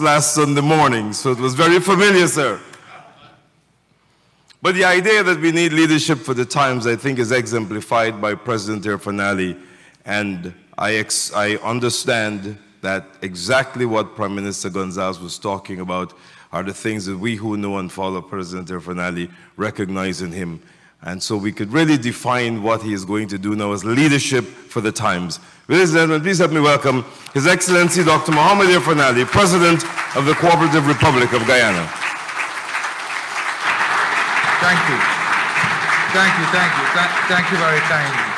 last Sunday morning, so it was very familiar, sir. But the idea that we need leadership for the times, I think, is exemplified by President Irfanali, and I understand that exactly what Prime Minister Gonzalez was talking about are the things that we who know and follow President Irfanali recognize in him. And so we could really define what he is going to do now as leadership for the times. Ladies and gentlemen, please help me welcome His Excellency Dr. Mohamed Irfanali, President of the Cooperative Republic of Guyana. Thank you. Thank you, thank you. Thank you very kindly.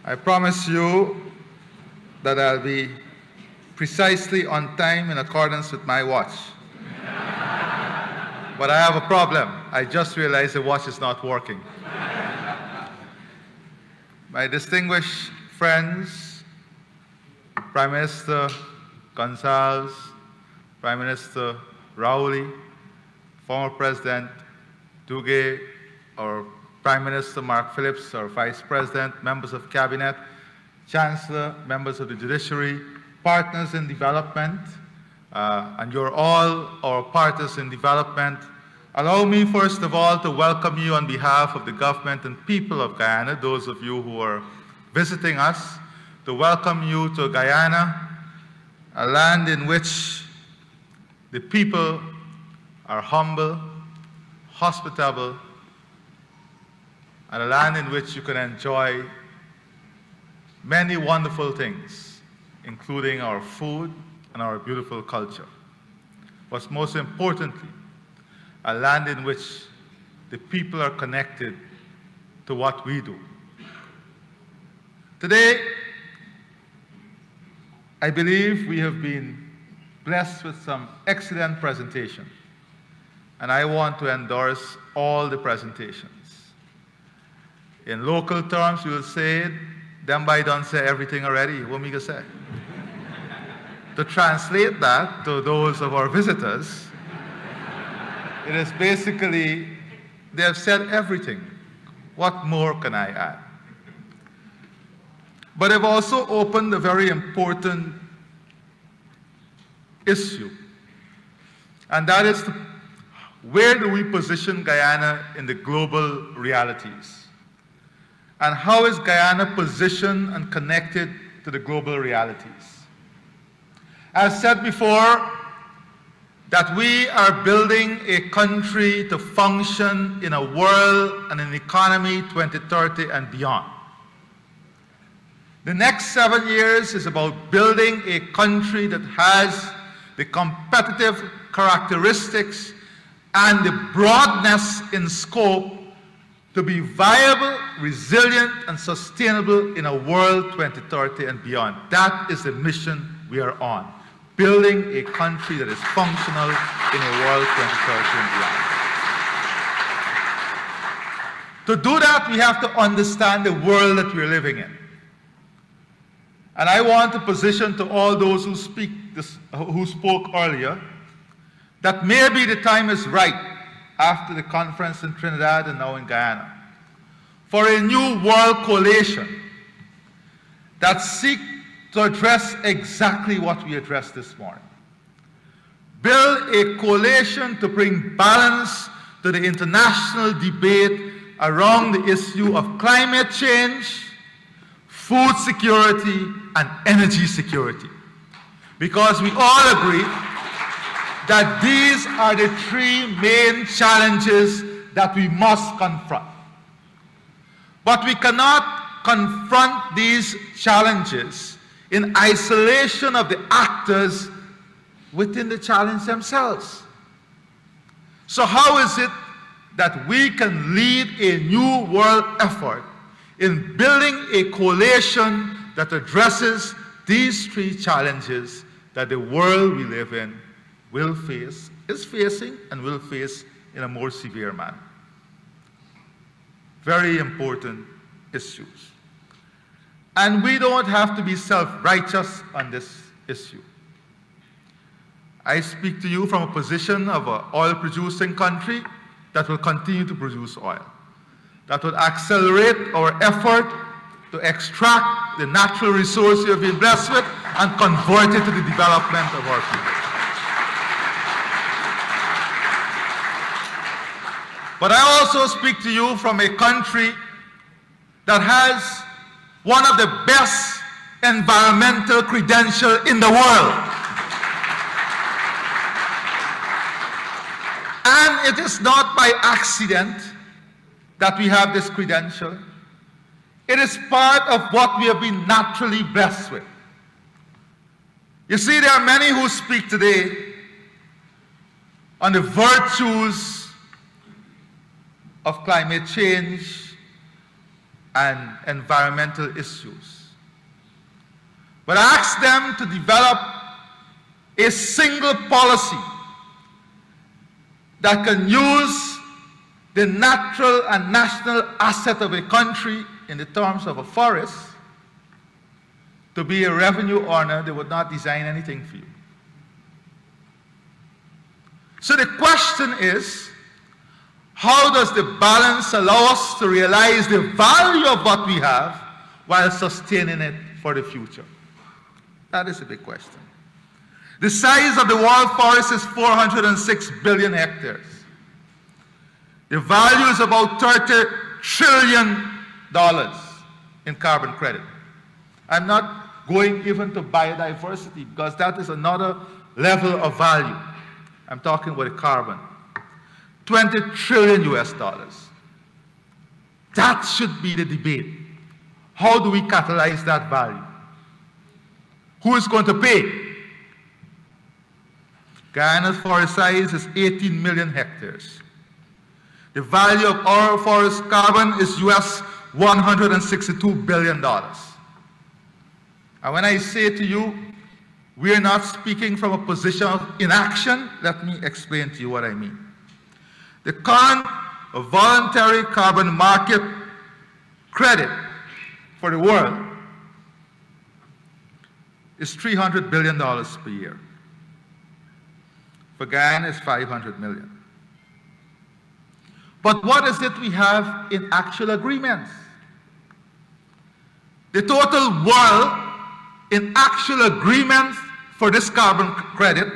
I promise you that I'll be precisely on time in accordance with my watch. But I have a problem. I just realized the watch is not working. My distinguished friends, Prime Minister Gonzalez, Prime Minister Rowley, former President Duguay, our Prime Minister Mark Phillips, our Vice President, members of Cabinet, Chancellor, members of the Judiciary, partners in development, and you're all our partners in development. Allow me, first of all, to welcome you on behalf of the government and people of Guyana, those of you who are visiting us, to welcome you to Guyana, a land in which the people are humble, hospitable, and a land in which you can enjoy many wonderful things, including our food and our beautiful culture. What's most importantly, a land in which the people are connected to what we do. Today, I believe we have been blessed with some excellent presentation, and I want to endorse all the presentations. In local terms, we will say, them by don't say everything already, what me can say? To translate that to those of our visitors, it is basically, they have said everything. What more can I add? But they've also opened a very important issue, and that is where do we position Guyana in the global realities? And how is Guyana positioned and connected to the global realities? I've said before that we are building a country to function in a world and an economy 2030 and beyond. The next 7 years is about building a country that has the competitive characteristics and the broadness in scope to be viable, resilient, and sustainable in a world 2030 and beyond. That is the mission we are on. Building a country that is functional in a world 2030 and beyond. To do that, we have to understand the world that we're living in. And I want to position to all those who spoke earlier, that maybe the time is right after the conference in Trinidad and now in Guyana for a new world coalition that seeks to address exactly what we addressed this morning. Build a coalition to bring balance to the international debate around the issue of climate change, food security, and energy security. Because we all agree that these are the three main challenges that we must confront. But we cannot confront these challenges in isolation of the actors within the challenge themselves. So how is it that we can lead a new world effort in building a coalition that addresses these three challenges that the world we live in will face, is facing, and will face in a more severe manner? Very important issues. And we don't have to be self-righteous on this issue. I speak to you from a position of an oil-producing country that will continue to produce oil, that will accelerate our effort to extract the natural resource we have been blessed with and convert it to the development of our people. But I also speak to you from a country that has one of the best environmental credentials in the world. And it is not by accident that we have this credential. It is part of what we have been naturally blessed with. You see, there are many who speak today on the virtues of climate change and environmental issues. But I ask them to develop a single policy that can use the natural and national asset of a country in the terms of a forest to be a revenue earner. They would not design anything for you. So the question is, how does the balance allow us to realize the value of what we have while sustaining it for the future? That is a big question. The size of the world forest is 406 billion hectares. The value is about $30 trillion in carbon credit. I'm not going even to biodiversity because that is another level of value. I'm talking about the carbon. 20 trillion US dollars. That should be the debate. How do we catalyze that value? Who is going to pay? Guyana's forest size is 18 million hectares. The value of our forest carbon is US $162 billion. And when I say to you, we are not speaking from a position of inaction, let me explain to you what I mean. The current voluntary carbon market credit for the world is $300 billion per year. For Guyana, it's 500 million. But what is it we have in actual agreements? The total world in actual agreements for this carbon credit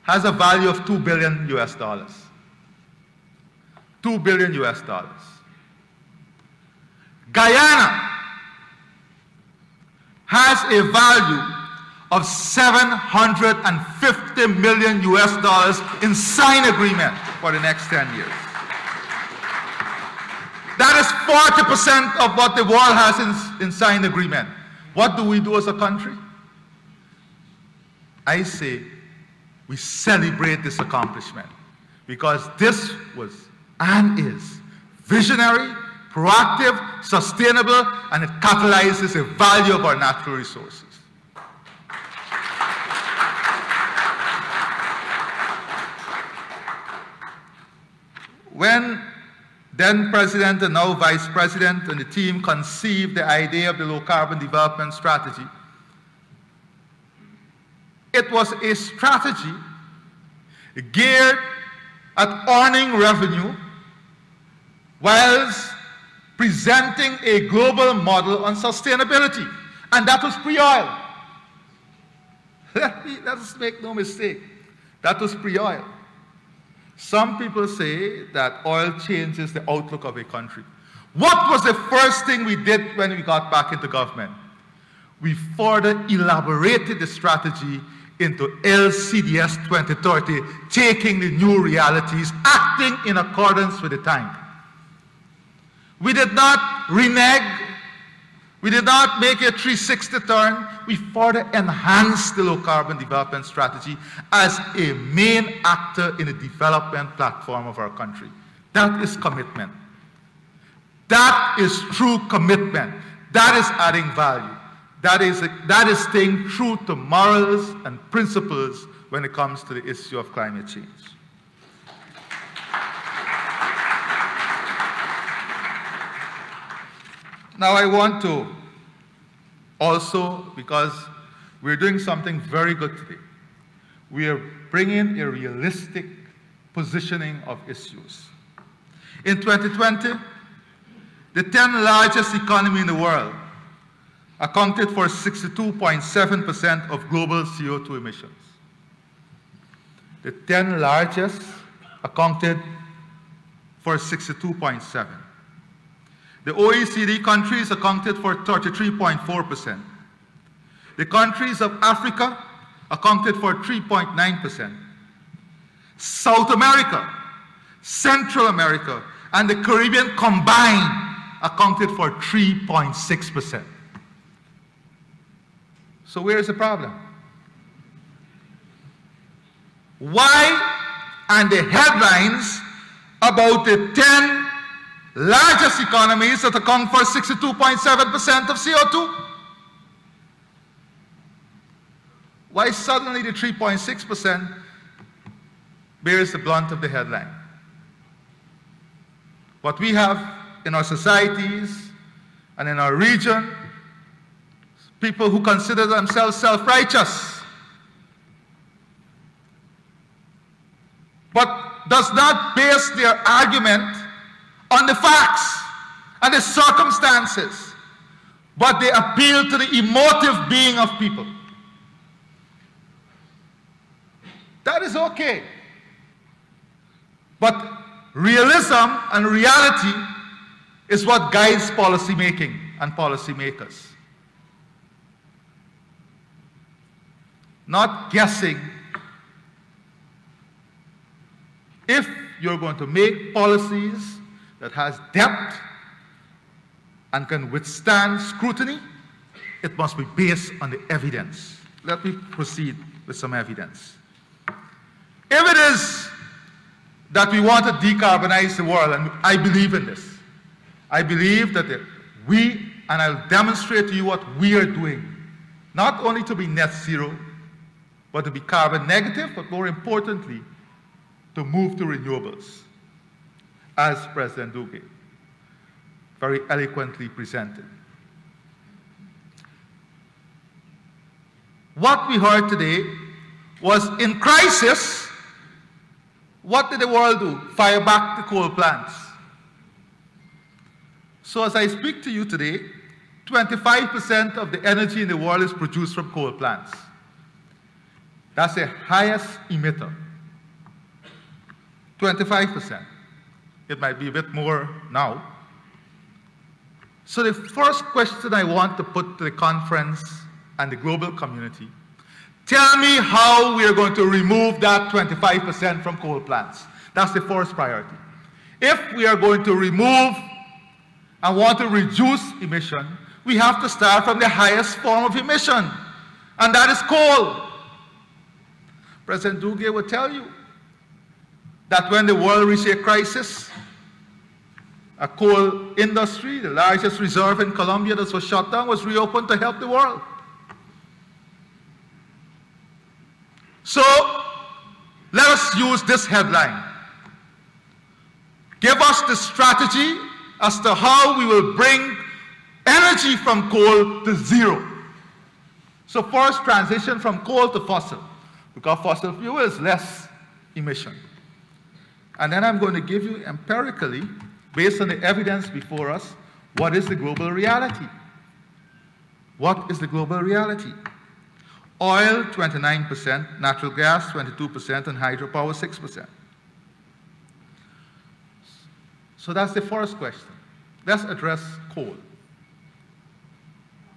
has a value of $2 billion US dollars. $2 billion US dollars. Guyana has a value of $750 million US dollars in signed agreement for the next 10 years. That is 40% of what the world has in signed agreement. What do we do as a country? I say we celebrate this accomplishment because this was and is visionary, proactive, sustainable, and it catalyzes the value of our natural resources. When then President and now Vice President and the team conceived the idea of the low carbon development strategy, it was a strategy geared at earning revenue whilst presenting a global model on sustainability. And that was pre-oil. Let us make no mistake. That was pre-oil. Some people say that oil changes the outlook of a country. What was the first thing we did when we got back into government? We further elaborated the strategy into LCDS 2030, taking the new realities, acting in accordance with the time. We did not renege. We did not make a 360 turn. We further enhanced the low carbon development strategy as a main actor in the development platform of our country. That is commitment. That is true commitment. That is adding value. That is staying true to morals and principles when it comes to the issue of climate change. Now I want to also, because we're doing something very good today, we are bringing a realistic positioning of issues. In 2020, the 10 largest economies in the world accounted for 62.7% of global CO2 emissions. The 10 largest accounted for 62.7%. The OECD countries accounted for 33.4%. The countries of Africa accounted for 3.9%. South America, Central America, and the Caribbean combined accounted for 3.6%. So where is the problem? Why are the headlines about the 10 largest economies that account for 62.7% of CO2? Why suddenly the 3.6% bears the brunt of the headline? What we have in our societies and in our region, people who consider themselves self-righteous, but does not base their argument on the facts and the circumstances, but they appeal to the emotive being of people. That is okay. But realism and reality is what guides policy making and policymakers. Not guessing. If you're going to make policies that has depth and can withstand scrutiny, it must be based on the evidence. Let me proceed with some evidence. If it is that we want to decarbonize the world, and I believe in this, I believe that we, and I'll demonstrate to you what we are doing, not only to be net zero, but to be carbon negative, but more importantly, to move to renewables, as President Duque very eloquently presented. What we heard today was, in crisis, what did the world do? Fire back the coal plants. So as I speak to you today, 25% of the energy in the world is produced from coal plants. That's the highest emitter. 25%. It might be a bit more now. So the first question I want to put to the conference and the global community, tell me how we are going to remove that 25% from coal plants. That's the first priority. If we are going to remove and want to reduce emission, we have to start from the highest form of emission, and that is coal. President Duque will tell you that when the world reached a crisis, a coal industry, the largest reserve in Colombia that was shut down, was reopened to help the world. So let us use this headline. Give us the strategy as to how we will bring energy from coal to zero. So first, transition from coal to fossil, because fossil fuel is less emission. And then I'm going to give you empirically, based on the evidence before us, what is the global reality? What is the global reality? Oil, 29%, natural gas, 22%, and hydropower, 6%. So that's the first question. Let's address coal.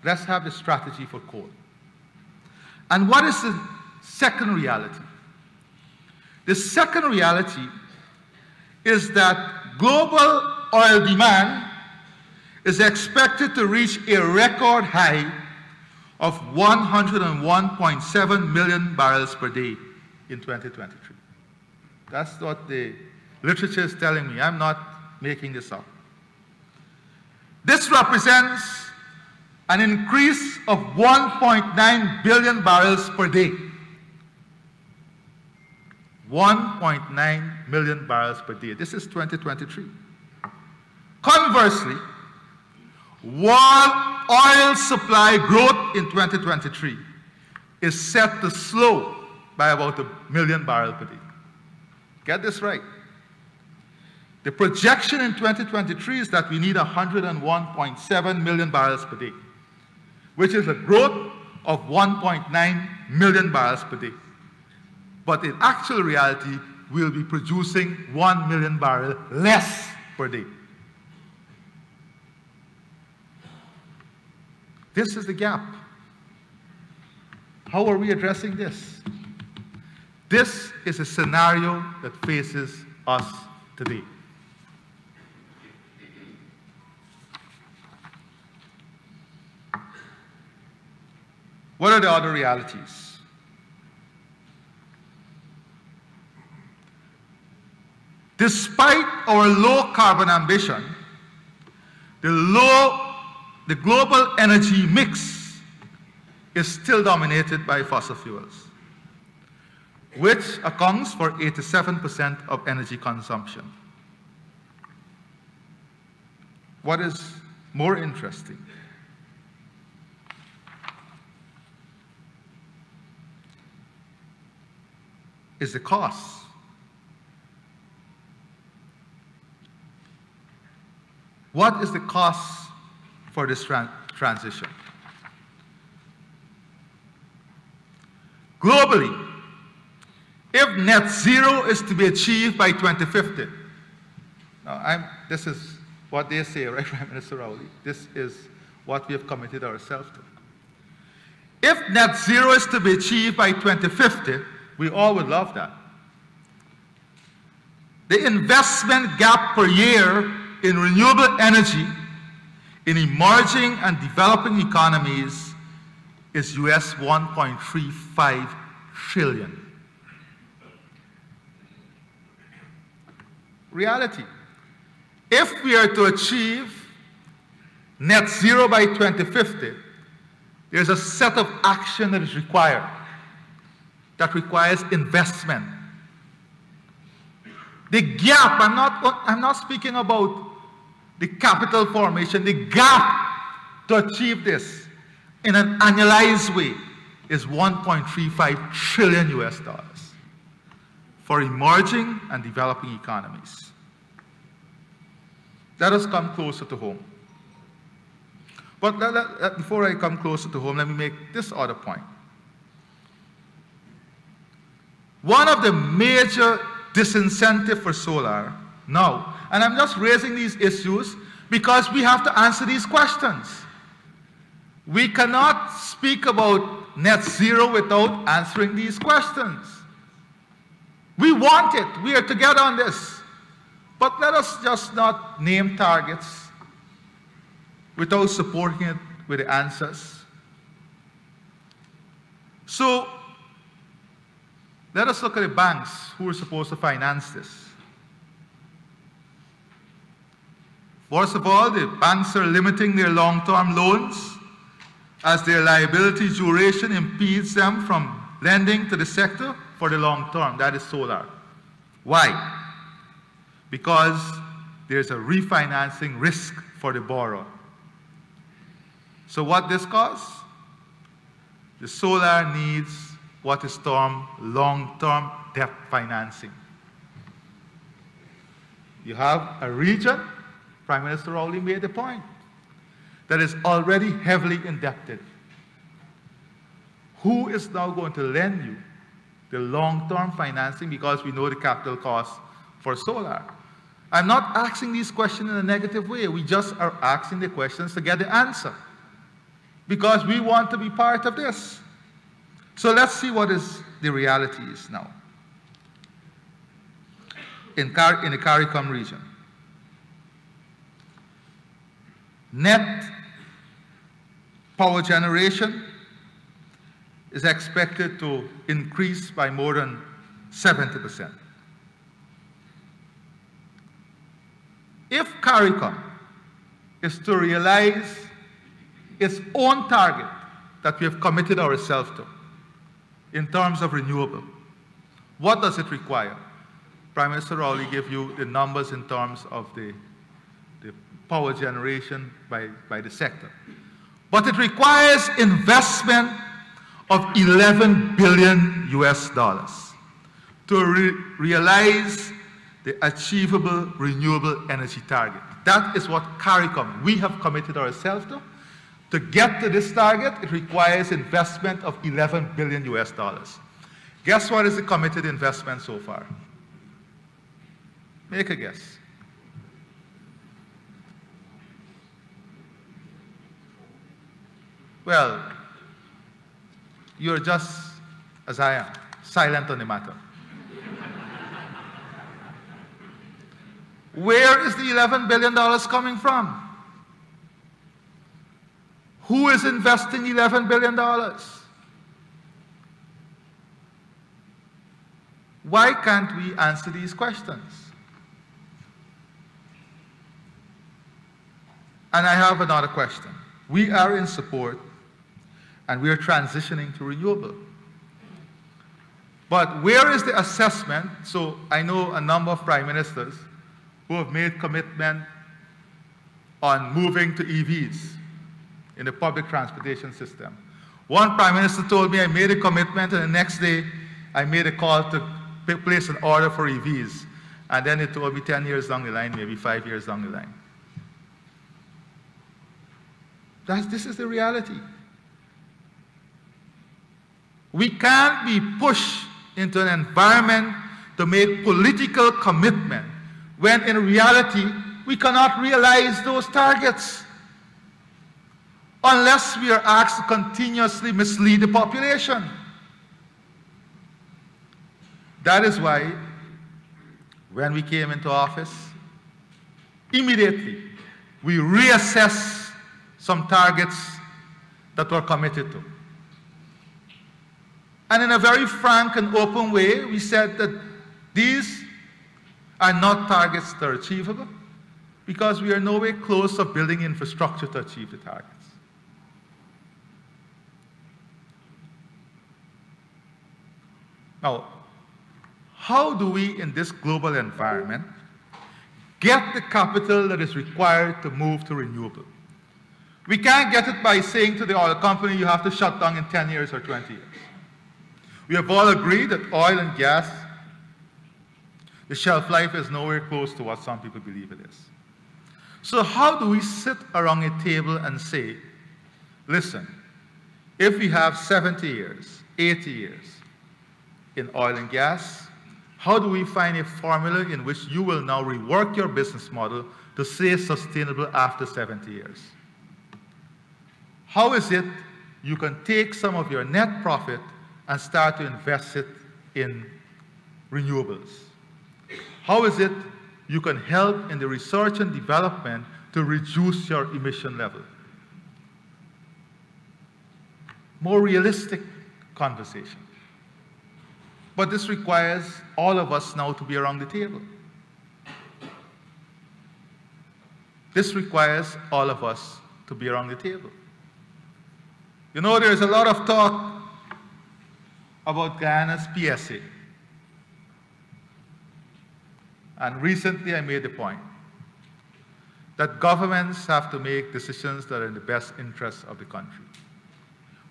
Let's have a strategy for coal. And what is the second reality? The second reality is that global oil demand is expected to reach a record high of 101.7 million barrels per day in 2023. That's what the literature is telling me. I'm not making this up. This represents an increase of 1.9 billion barrels per day. 1.9 million barrels per day. This is 2023. Conversely, world oil supply growth in 2023 is set to slow by about 1 million barrels per day. Get this right. The projection in 2023 is that we need 101.7 million barrels per day. which is a growth of 1.9 million barrels per day. But in actual reality, we'll be producing 1 million barrels less per day. This is the gap. How are we addressing this? This is a scenario that faces us today. What are the other realities? Despite our low carbon ambition, the global energy mix is still dominated by fossil fuels, which accounts for 87% of energy consumption. What is more interesting is the cost. What is the cost for this transition? Globally, if net zero is to be achieved by 2050, now this is what they say, right, Prime Minister Rowley? This is what we have committed ourselves to. If net zero is to be achieved by 2050, we all would love that. The investment gap per year in renewable energy in emerging and developing economies is US 1.35 trillion. Reality. If we are to achieve net zero by 2050, there's a set of action that is required, that requires investment. The gap, I'm not speaking about the capital formation, the gap to achieve this in an annualized way is 1.35 trillion US dollars for emerging and developing economies. Let us come closer to home. But before I come closer to home, let me make this other point. One of the major disincentives for solar now, and I'm just raising these issues because we have to answer these questions. We cannot speak about net zero without answering these questions. We want it. We are together on this. But let us just not name targets without supporting it with the answers. So let us look at the banks who are supposed to finance this. First of all, the banks are limiting their long-term loans as their liability duration impedes them from lending to the sector for the long term. That is solar. Why? Because there's a refinancing risk for the borrower. So what this costs? The solar needs what is termed long-term debt financing. You have a region, Prime Minister Rowley made the point, that is already heavily indebted. Who is now going to lend you the long-term financing because we know the capital cost for solar? I'm not asking these questions in a negative way. We just are asking the questions to get the answer because we want to be part of this. So let's see what is the reality is now. In the CARICOM region, net power generation is expected to increase by more than 70%. If CARICOM is to realize its own target that we have committed ourselves to in terms of renewable, what does it require? Prime Minister Rowley gave you the numbers in terms of the power generation by the sector. But it requires investment of 11 billion US dollars to realize the achievable renewable energy target. That is what CARICOM, we have committed ourselves to, To get to this target, it requires investment of $11 billion US. Guess what is the committed investment so far? Make a guess. Well, you're just as I am, silent on the matter. Where is the $11 billion coming from? Who is investing $11 billion? Why can't we answer these questions? And I have another question. We are in support and we are transitioning to renewable. But where is the assessment? So I know a number of prime ministers who have made commitment on moving to EVs in the public transportation system. One prime minister told me I made a commitment and the next day I made a call to place an order for EVs. And then it told me 10 years down the line, maybe 5 years down the line. This is the reality. We can't be pushed into an environment to make political commitment when in reality we cannot realize those targets unless we are asked to continuously mislead the population. That is why when we came into office, immediately we reassessed some targets that we're committed to. And in a very frank and open way, we said that these are not targets that are achievable because we are nowhere close to building infrastructure to achieve the targets. Now, how do we, in this global environment, get the capital that is required to move to renewable? We can't get it by saying to the oil company, you have to shut down in 10 years or 20 years. We have all agreed that oil and gas, the shelf life is nowhere close to what some people believe it is. So how do we sit around a table and say, listen, if we have 70 years, 80 years in oil and gas, how do we find a formula in which you will now rework your business model to stay sustainable after 70 years? How is it you can take some of your net profit and start to invest it in renewables? How is it you can help in the research and development to reduce your emission level? More realistic conversation. But this requires all of us now to be around the table. This requires all of us to be around the table. You know, there's a lot of talk about Guyana's PSA. And recently I made the point that governments have to make decisions that are in the best interest of the country.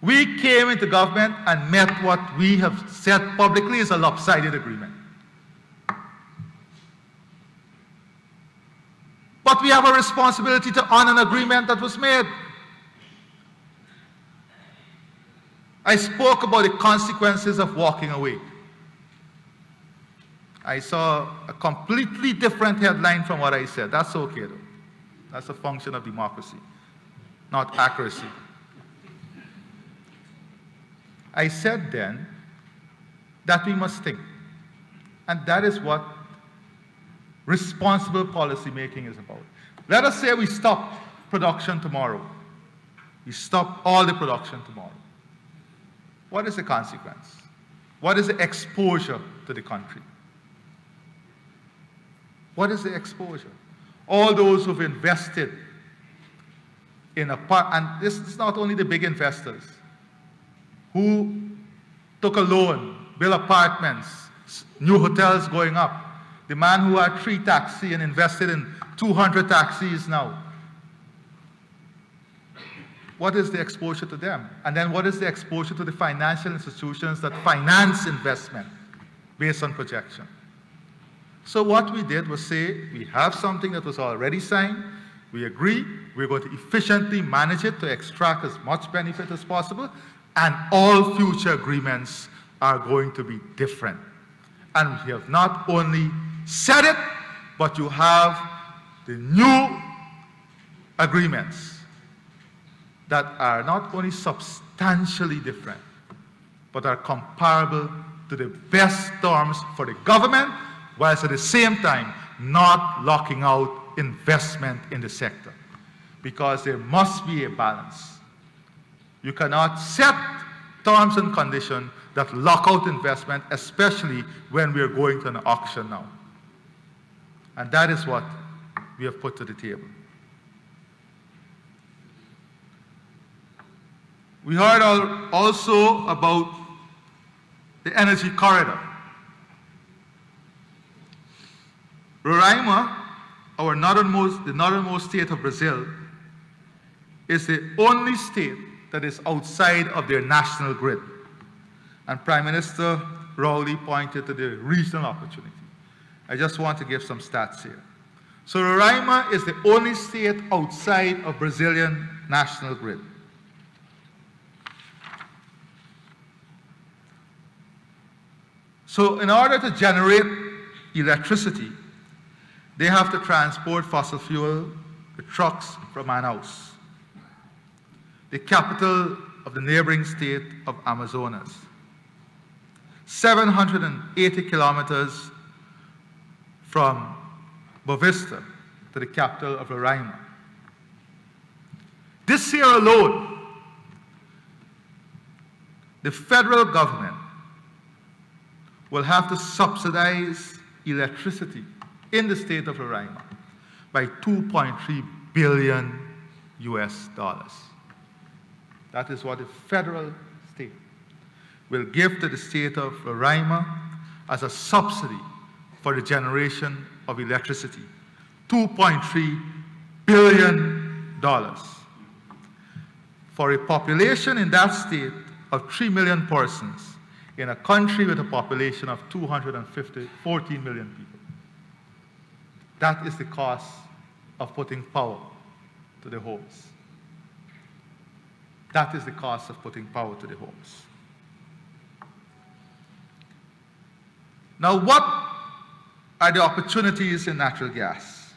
We came into government and met what we have said publicly is a lopsided agreement. But we have a responsibility to honor an agreement that was made. I spoke about the consequences of walking away. I saw a completely different headline from what I said. That's okay, though. That's a function of democracy, not accuracy. I said then that we must think. And that is what responsible policy making is about. Let us say we stop production tomorrow. We stop all the production tomorrow. What is the consequence? What is the exposure to the country? What is the exposure? All those who've invested in and this is not only the big investors who took a loan, built apartments, new hotels going up. The man who had 3 taxis and invested in 200 taxis now. What is the exposure to them? And then what is the exposure to the financial institutions that finance investment based on projection? So what we did was say, we have something that was already signed, we agree, we're going to efficiently manage it to extract as much benefit as possible, and all future agreements are going to be different. And we have not only said it, but you have the new agreements that are not only substantially different, but are comparable to the best terms for the government, whilst at the same time not locking out investment in the sector. Because there must be a balance. You cannot set terms and conditions that lock out investment, especially when we are going to an auction now. And that is what we have put to the table. We heard also about the energy corridor. Roraima, the northernmost state of Brazil, is the only state that is outside of their national grid. And Prime Minister Rowley pointed to the regional opportunity. I just want to give some stats here. So Roraima is the only state outside of Brazilian national grid. So in order to generate electricity, they have to transport fossil fuel with trucks from Manaus, the capital of the neighboring state of Amazonas, 780 kilometers from Bovista to the capital of Roraima. This year alone, the federal government will have to subsidize electricity in the state of Roraima by $2.3 billion US. That is what the federal state will give to the state of Roraima as a subsidy for the generation of electricity. $2.3 billion. For a population in that state of 3 million persons, in a country with a population of 14 million people. That is the cost of putting power to the homes. That is the cost of putting power to the homes. Now, what are the opportunities in natural gas?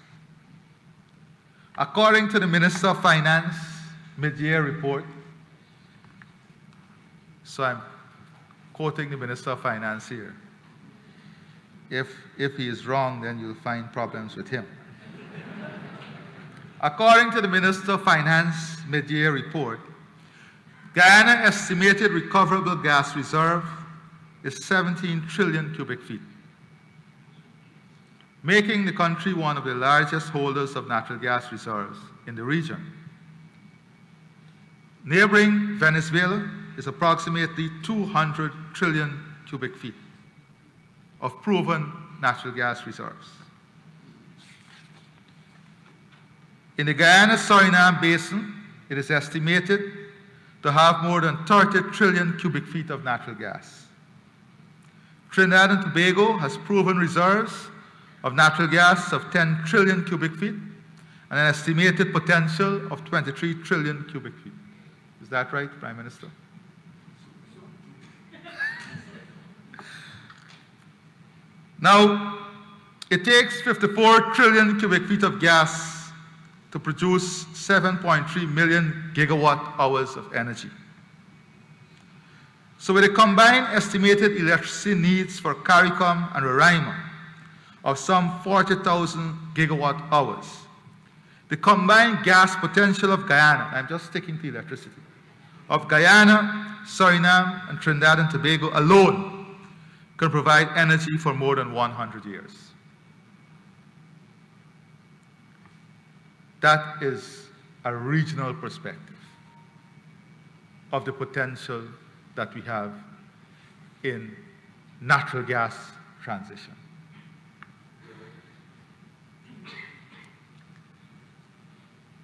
According to the Minister of Finance mid-year report, so I'm quoting the Minister of Finance here. If he is wrong, then you'll find problems with him. According to the Minister of Finance mid-year report, Guyana's estimated recoverable gas reserve is 17 trillion cubic feet, making the country one of the largest holders of natural gas reserves in the region. Neighboring Venezuela is approximately 200 trillion cubic feet of proven natural gas reserves. In the Guyana-Suriname basin, it is estimated to have more than 30 trillion cubic feet of natural gas. Trinidad and Tobago has proven reserves of natural gas of 10 trillion cubic feet and an estimated potential of 23 trillion cubic feet. Is that right, Prime Minister? Now, it takes 54 trillion cubic feet of gas to produce 7.3 million gigawatt hours of energy. So with a combined estimated electricity needs for CARICOM and Roraima of some 40,000 gigawatt hours, the combined gas potential of Guyana, I'm just sticking to electricity, of Guyana, Suriname, and Trinidad and Tobago alone can provide energy for more than 100 years. That is a regional perspective of the potential that we have in natural gas transition.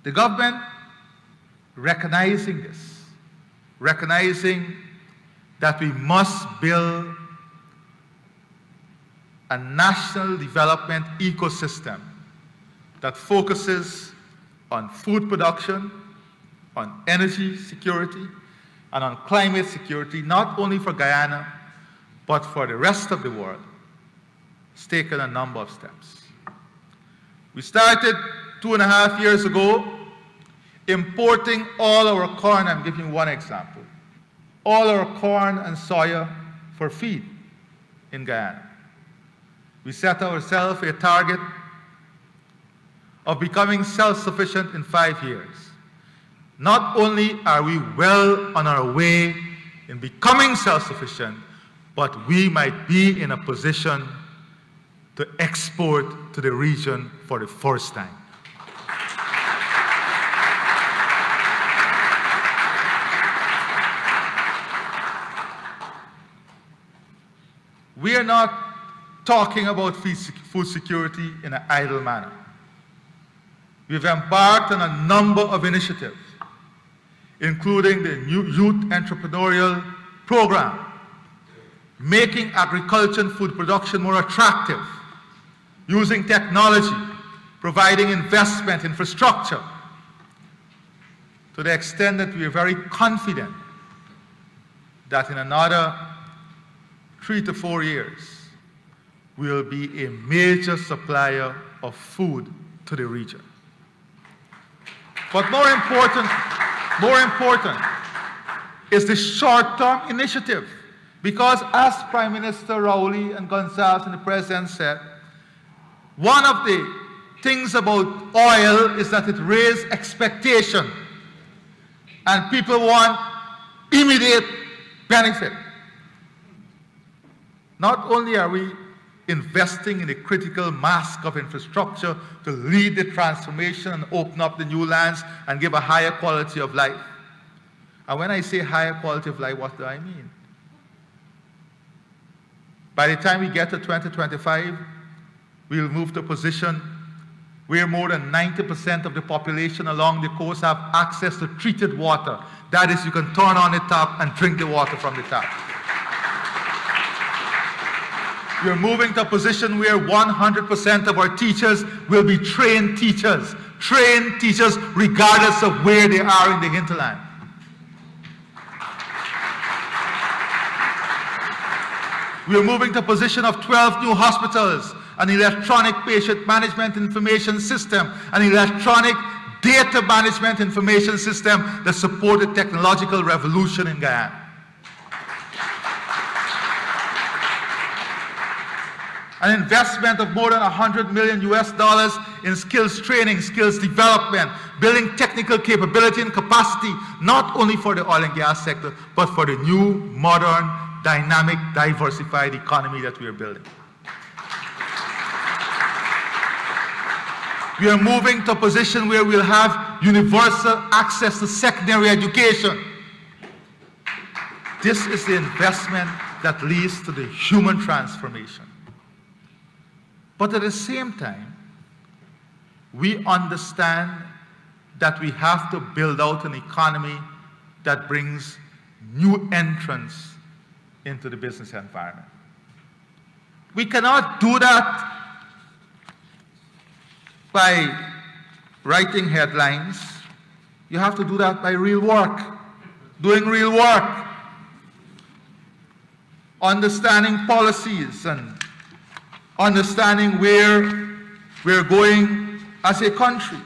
The government, recognizing this, recognizing that we must build a national development ecosystem that focuses on food production, on energy security, and on climate security, not only for Guyana, but for the rest of the world, has taken a number of steps. We started 2.5 years ago importing all our corn. I'm giving you one example. All our corn and soya for feed in Guyana. We set ourselves a target of becoming self-sufficient in 5 years. Not only are we well on our way in becoming self-sufficient, but we might be in a position to export to the region for the first time. We are not talking about food security in an idle manner. We've embarked on a number of initiatives, including the new Youth Entrepreneurial Program, making agriculture and food production more attractive, using technology, providing investment infrastructure, to the extent that we are very confident that in another 3 to 4 years, we will be a major supplier of food to the region. But more important is the short-term initiative. Because as Prime Minister Raouli and Gonzalez and the President said, one of the things about oil is that it raises expectation. And people want immediate benefit. Not only are we investing in the critical mass of infrastructure to lead the transformation and open up the new lands and give a higher quality of life. And when I say higher quality of life, what do I mean? By the time we get to 2025, we'll move to a position where more than 90% of the population along the coast have access to treated water. That is, you can turn on the tap and drink the water from the tap. We're moving to a position where 100% of our teachers will be trained teachers regardless of where they are in the hinterland. We're moving to a position of 12 new hospitals, an electronic patient management information system, an electronic data management information system that support the technological revolution in Guyana. An investment of more than $100 million in skills training, skills development, building technical capability and capacity, not only for the oil and gas sector, but for the new, modern, dynamic, diversified economy that we are building. We are moving to a position where we'll have universal access to secondary education. This is the investment that leads to the human transformation. But at the same time, we understand that we have to build out an economy that brings new entrants into the business environment. We cannot do that by writing headlines. You have to do that by real work, doing real work, understanding policies and understanding where we're going as a country.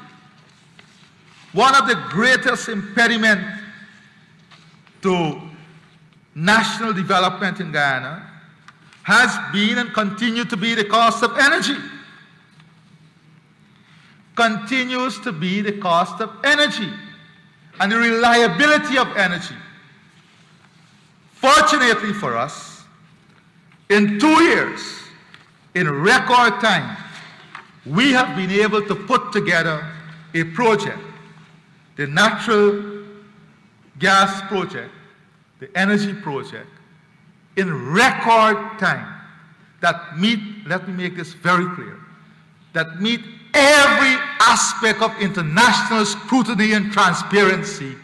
One of the greatest impediments to national development in Guyana has been and continues to be the cost of energy. Continues to be the cost of energy and the reliability of energy. Fortunately for us, in 2 years, in record time, we have been able to put together a project, the natural gas project, the energy project, in record time that meet, let me make this very clear, that meet every aspect of international scrutiny and transparency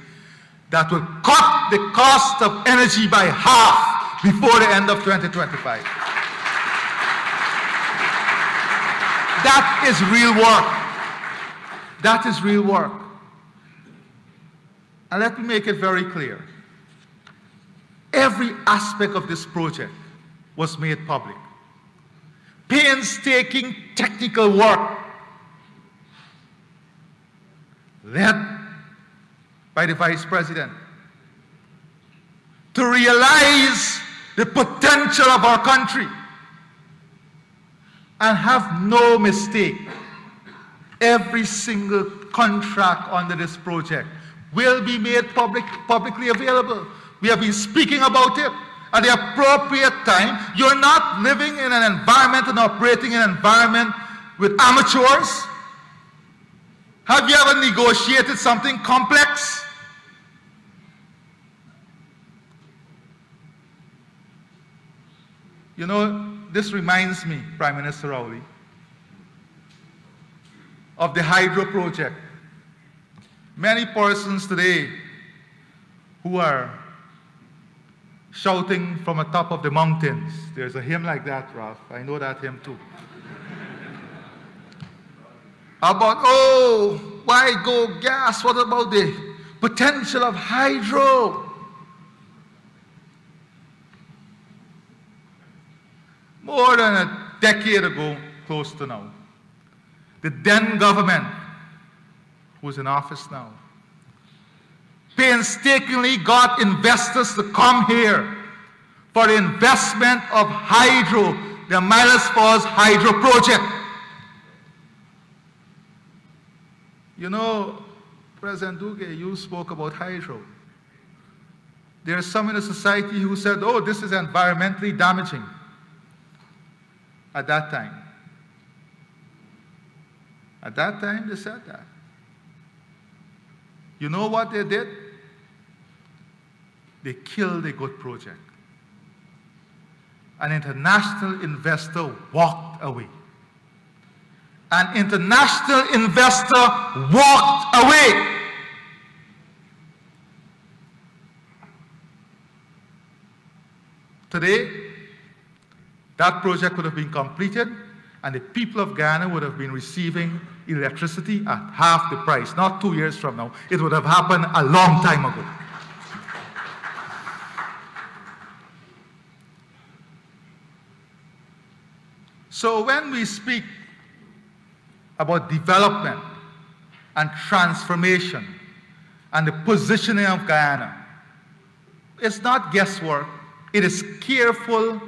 that will cut the cost of energy by half before the end of 2025. That is real work. That is real work. And let me make it very clear. Every aspect of this project was made public. Painstaking technical work led by the Vice President to realize the potential of our country. And have no mistake, every single contract under this project will be made publicly available. We have been speaking about it at the appropriate time. You're not living in an environment and operating in an environment with amateurs. Have you ever negotiated something complex? You know, this reminds me, Prime Minister Rowley, of the hydro project. Many persons today who are shouting from atop of the mountains. There's a hymn like that, Ralph. I know that hymn too. About, oh, why go gas? What about the potential of hydro? More than a decade ago, close to now, the then government, who's in office now, painstakingly got investors to come here for the investment of hydro, the Milas Falls Hydro Project. You know, President Dugue, you spoke about hydro. There are some in the society who said, oh, this is environmentally damaging at that time. At that time, they said that. You know what they did? They killed a good project. An international investor walked away. An international investor walked away. Today, that project would have been completed and the people of Guyana would have been receiving electricity at half the price. Not 2 years from now. It would have happened a long time ago. So when we speak about development and transformation and the positioning of Guyana, it's not guesswork. It is careful,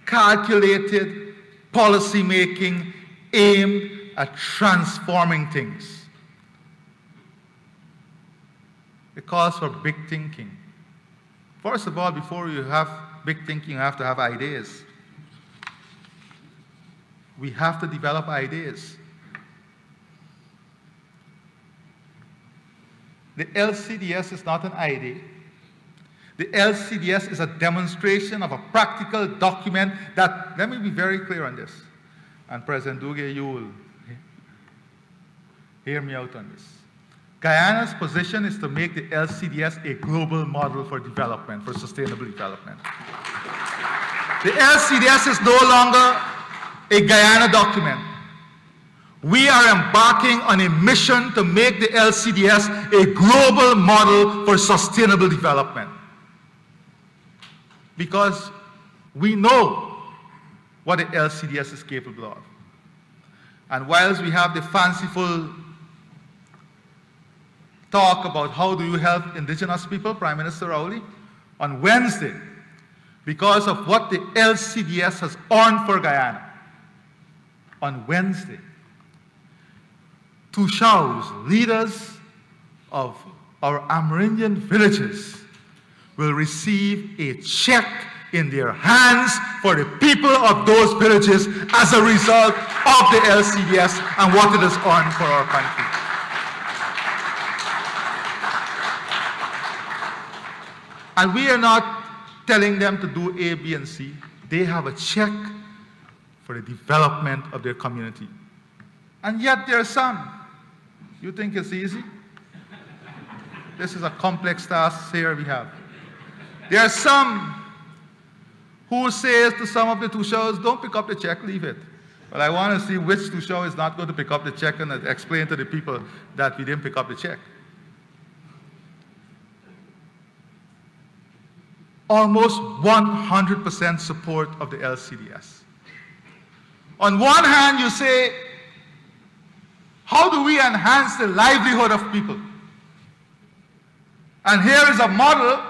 calculated policy making aimed at transforming things. It calls for big thinking. First of all, before you have big thinking, you have to have ideas. We have to develop ideas. The LCDS is not an idea. The LCDS is a demonstration of a practical document that, let me be very clear on this, and President Dugue, you will hear me out on this. Guyana's position is to make the LCDS a global model for development, for sustainable development. The LCDS is no longer a Guyana document. We are embarking on a mission to make the LCDS a global model for sustainable development. Because we know what the LCDS is capable of. And whilst we have the fanciful talk about how do you help indigenous people, Prime Minister Rowley, on Wednesday, because of what the LCDS has earned for Guyana, on Wednesday, Tushaus, leaders of our Amerindian villages, will receive a check in their hands for the people of those villages as a result of the LCDS and what it has earned for our country. And we are not telling them to do A, B, and C. They have a check for the development of their community. And yet there are some. You think it's easy? This is a complex task here we have. There are some who says to some of the Tushaus, don't pick up the check, leave it. But I want to see which Tushaw is not going to pick up the check and explain to the people that we didn't pick up the check. Almost 100% support of the LCDS. On one hand, you say, how do we enhance the livelihood of people? And here is a model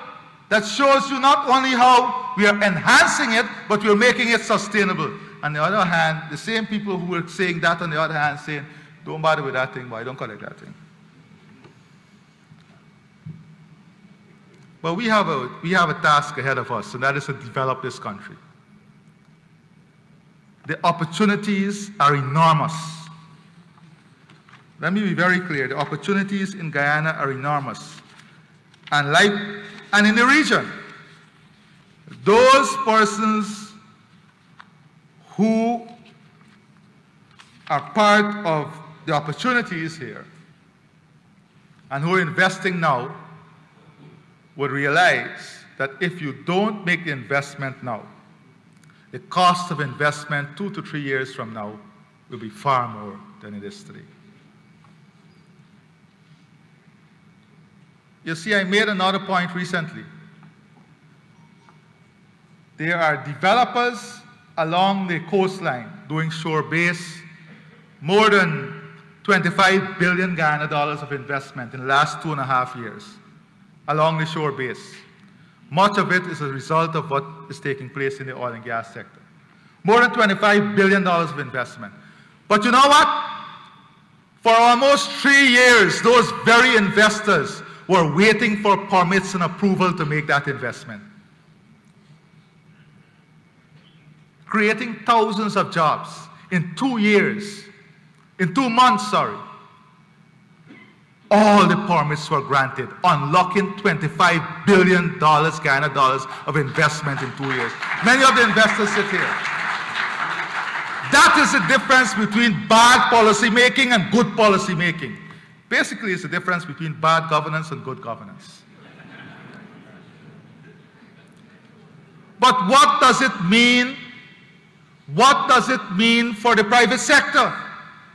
that shows you not only how we are enhancing it, but we are making it sustainable. On the other hand, the same people who were saying that, on the other hand, saying, don't bother with that thing, boy, don't collect that thing. But we have a task ahead of us, and that is to develop this country. The opportunities are enormous. Let me be very clear. The opportunities in Guyana are enormous. And in the region, those persons who are part of the opportunities here and who are investing now would realize that if you don't make the investment now, the cost of investment 2 to 3 years from now will be far more than it is today. You see, I made another point recently. There are developers along the coastline doing shore base, more than 25 billion Guyana dollars of investment in the last 2.5 years along the shore base. Much of it is a result of what is taking place in the oil and gas sector. More than $25 billion of investment. But you know what? For almost 3 years, those very investors were waiting for permits and approval to make that investment. Creating thousands of jobs in 2 years, in 2 months, sorry. All the permits were granted, unlocking $25 billion Guyana dollars of investment in 2 years. Many of the investors sit here. That is the difference between bad policy making and good policy making. Basically, it's the difference between bad governance and good governance. But what does it mean? What does it mean for the private sector?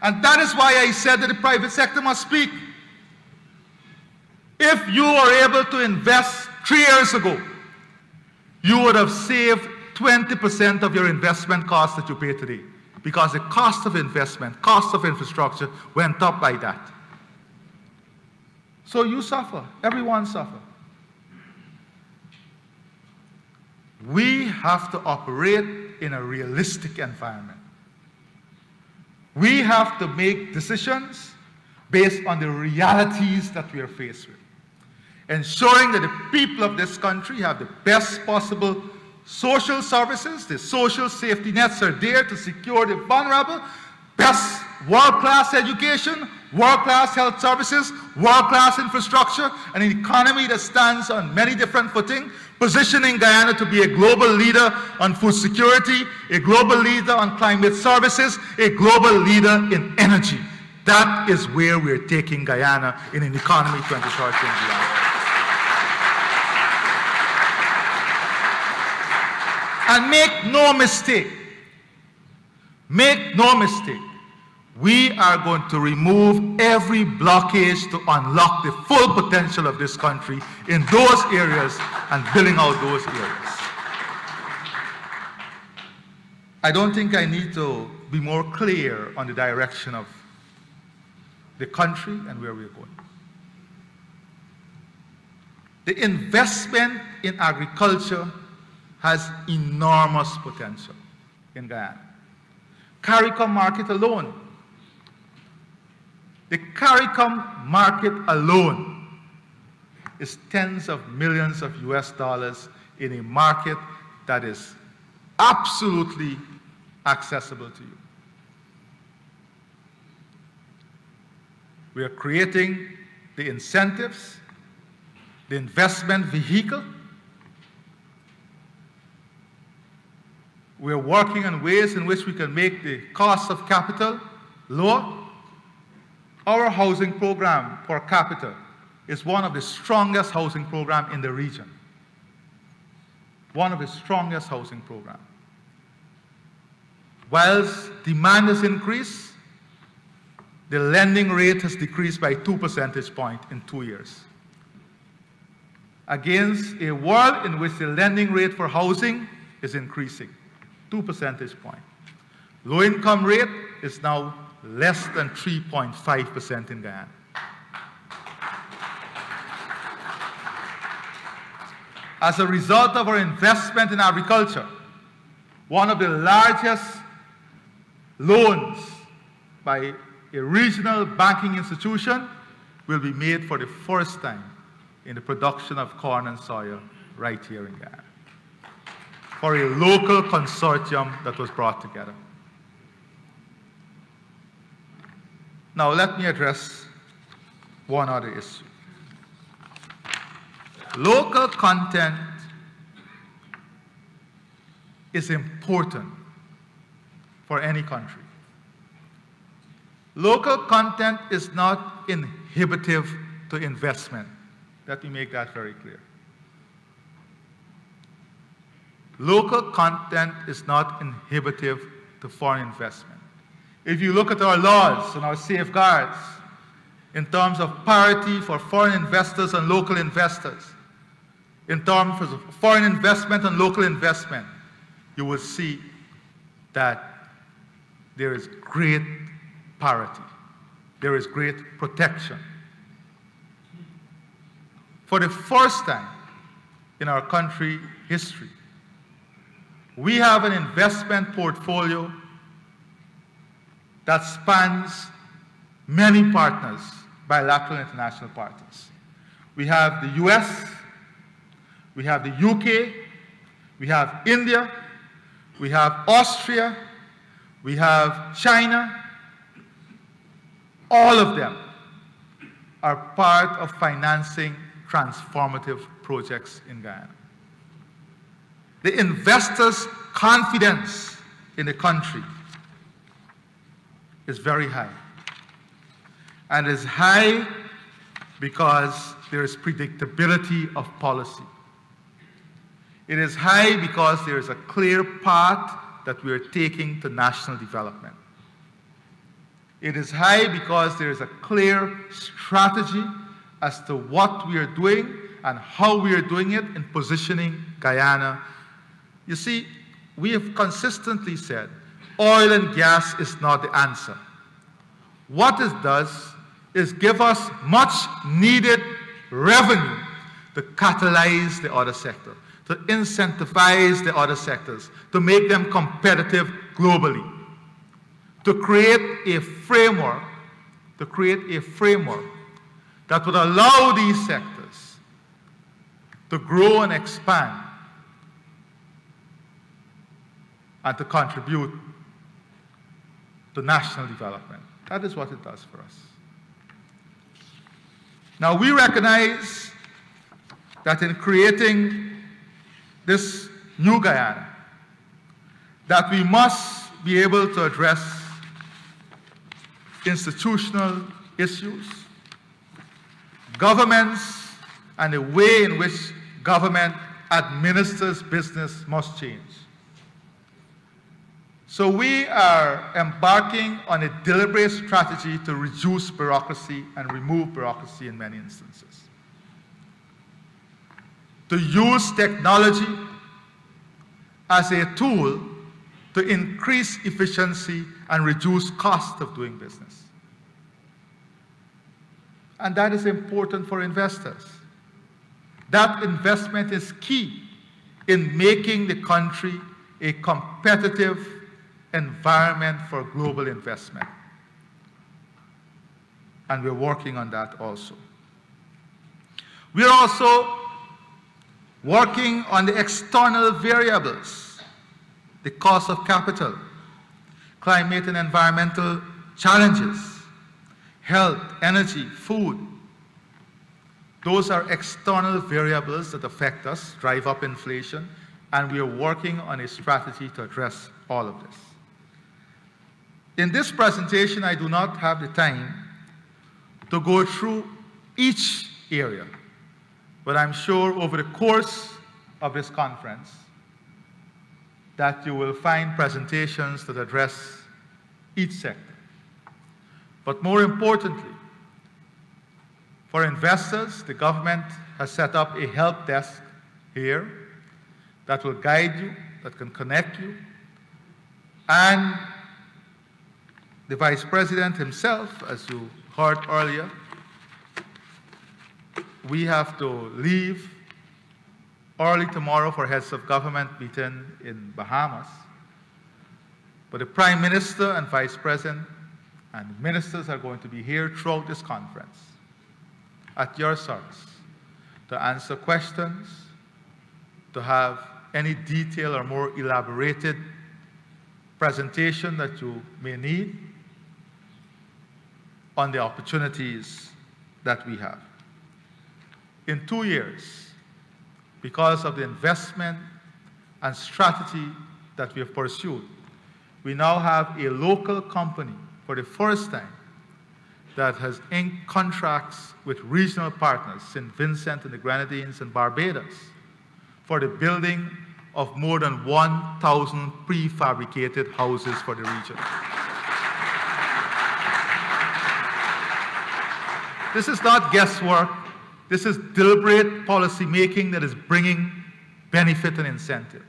And that is why I said that the private sector must speak. If you were able to invest 3 years ago, you would have saved 20% of your investment cost that you pay today, because the cost of investment, cost of infrastructure went up by that. So you suffer, everyone suffers. We have to operate in a realistic environment. We have to make decisions based on the realities that we are faced with, ensuring that the people of this country have the best possible social services, the social safety nets are there to secure the vulnerable, best world-class education, world-class health services, world-class infrastructure, and an economy that stands on many different footing, positioning Guyana to be a global leader on food security, a global leader on climate services, a global leader in energy. That is where we're taking Guyana in an economy 2030 and beyond. And make no mistake, we are going to remove every blockage to unlock the full potential of this country in those areas and building out those areas. I don't think I need to be more clear on the direction of the country and where we're going. The investment in agriculture has enormous potential in Guyana. CARICOM market alone. The CARICOM market alone is tens of millions of US dollars in a market that is absolutely accessible to you. We are creating the incentives, the investment vehicle. We are working on ways in which we can make the cost of capital lower. Our housing program per capita is one of the strongest housing programs in the region. One of the strongest housing programs. whilst demand has increased, the lending rate has decreased by 2 percentage points in 2 years. Against a world in which the lending rate for housing is increasing, 2 percentage points. Low-income rate is now less than 3.5% in Guyana. As a result of our investment in agriculture, one of the largest loans by a regional banking institution will be made for the first time in the production of corn and soya right here in Guyana, for a local consortium that was brought together. Now let me address one other issue. Local content is important for any country. Local content is not inhibitive to investment. Let me make that very clear. Local content is not inhibitive to foreign investment. If you look at our laws and our safeguards in terms of parity for foreign investors and local investors, in terms of foreign investment and local investment, you will see that there is great parity. There is great protection. For the first time in our country history, we have an investment portfolio that spans many partners, bilateral and international partners. We have the US, we have the UK, we have India, we have Austria, we have China. All of them are part of financing transformative projects in Guyana. The investors' confidence in the country is very high. And is high because there is predictability of policy. It is high because there is a clear path that we are taking to national development. It is high because there is a clear strategy as to what we are doing and how we are doing it in positioning Guyana. You see, we have consistently said oil and gas is not the answer. What it does is give us much needed revenue to catalyze the other sector, to incentivize the other sectors, to make them competitive globally, to create a framework, that would allow these sectors to grow and expand and to contribute to national development. That is what it does for us. Now, we recognize that in creating this new Guyana, that we must be able to address institutional issues, governments, and the way in which government administers business must change. So we are embarking on a deliberate strategy to reduce bureaucracy and remove bureaucracy in many instances. To use technology as a tool to increase efficiency and reduce cost of doing business. And that is important for investors. That investment is key in making the country a competitive environment for global investment. And we're working on that also. We're also working on the external variables, the cost of capital, climate and environmental challenges, health, energy, food. Those are external variables that affect us, drive up inflation, and we are working on a strategy to address all of this. In this presentation, I do not have the time to go through each area, but I'm sure over the course of this conference, that you will find presentations that address each sector. But more importantly, for investors, the government has set up a help desk here that will guide you, that can connect you, and the Vice President himself, as you heard earlier, we have to leave early tomorrow for heads of government meeting in Bahamas. But the Prime Minister and Vice President and ministers are going to be here throughout this conference at your service to answer questions, to have any detail or more elaborated presentation that you may need on the opportunities that we have. In 2 years, because of the investment and strategy that we have pursued, we now have a local company for the first time that has inked contracts with regional partners, St. Vincent and the Grenadines and Barbados, for the building of more than 1,000 prefabricated houses for the region. This is not guesswork. This is deliberate policy making that is bringing benefit and incentive.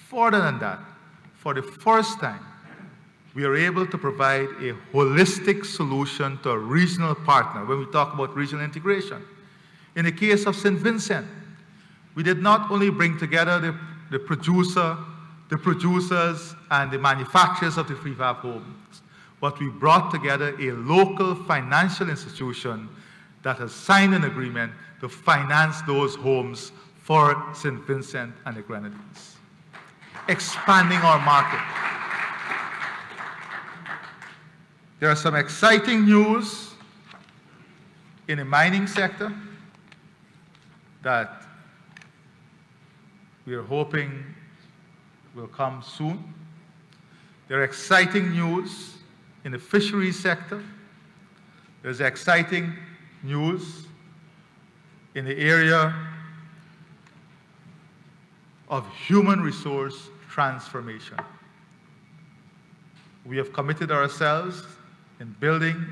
Further than that, for the first time, we are able to provide a holistic solution to a regional partner when we talk about regional integration. In the case of St. Vincent, we did not only bring together the producers and the manufacturers of the prefab homes, but we brought together a local financial institution that has signed an agreement to finance those homes for St. Vincent and the Grenadines, expanding our market. There are some exciting news in the mining sector that we are hoping will come soon. There are exciting news in the fisheries sector. There's exciting news in the area of human resource transformation. We have committed ourselves in building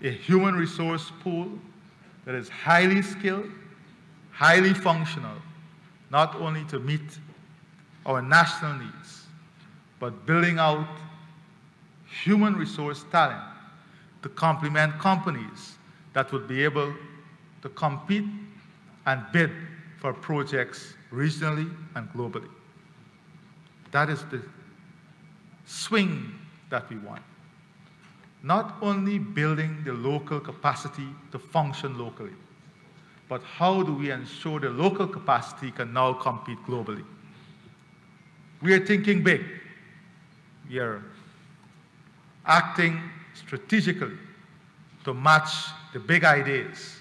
a human resource pool that is highly skilled, highly functional, not only to meet our national needs, but building out human resource talent to complement companies that would be able to compete and bid for projects regionally and globally. That is the swing that we want. Not only building the local capacity to function locally, but how do we ensure the local capacity can now compete globally? We are thinking big. We are acting strategically to match the big ideas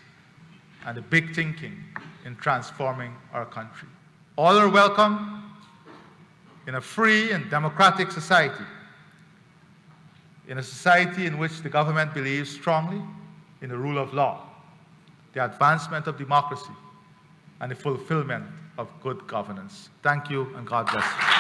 and the big thinking in transforming our country. All are welcome in a free and democratic society, in a society in which the government believes strongly in the rule of law, the advancement of democracy, and the fulfillment of good governance. Thank you, and God bless you.